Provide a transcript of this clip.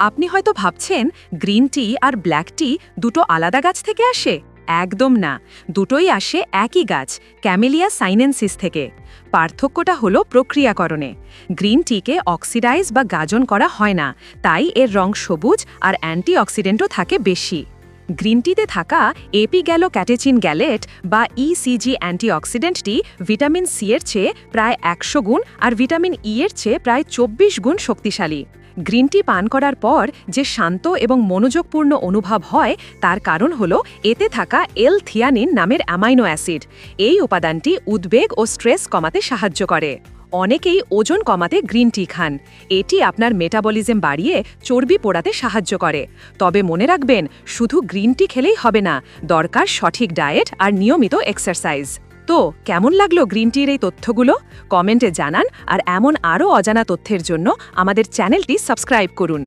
আপনি হয়তো ভাবছেন গ্রিন টি আর ব্ল্যাক টি দুটো আলাদা গাছ থেকে আসে। একদম না, দুটোই আসে একই গাছ, ক্যামেলিয়া সাইনেনসিস থেকে। পার্থক্যটা হলো প্রক্রিয়াকরণে। গ্রিন টিকে অক্সিডাইজ বা গাজন করা হয় না, তাই এর রং সবুজ আর অ্যান্টিঅক্সিডেন্টও থাকে বেশি। গ্রিন টিতে থাকা এপিগ্যালোক্যাটেচিন গ্যালেট বা ইসিজি অ্যান্টিঅক্সিডেন্টটি ভিটামিন সি এর চেয়ে প্রায় ১০০ গুণ আর ভিটামিন ই এর চেয়ে প্রায় ২৪ গুণ শক্তিশালী। গ্রিন টি পান করার পর যে শান্ত এবং মনোযোগপূর্ণ অনুভব হয় তার কারণ হল এতে থাকা এল-থিয়ানিন নামের অ্যামাইনো অ্যাসিড। এই উপাদানটি উদ্বেগ ও স্ট্রেস কমাতে সাহায্য করে। অনেকেই ওজন কমাতে গ্রিন টি খান। এটি আপনার মেটাবলিজম বাড়িয়ে চর্বি পোড়াতে সাহায্য করে। তবে মনে রাখবেন, শুধু গ্রিন টি খেলেই হবে না, দরকার সঠিক ডায়েট আর নিয়মিত এক্সারসাইজ। তো কেমন লাগলো গ্রিন টির এই তথ্যগুলো? কমেন্টে জানান, আর এমন আরও অজানা তথ্যের জন্য আমাদের চ্যানেলটি সাবস্ক্রাইব করুন।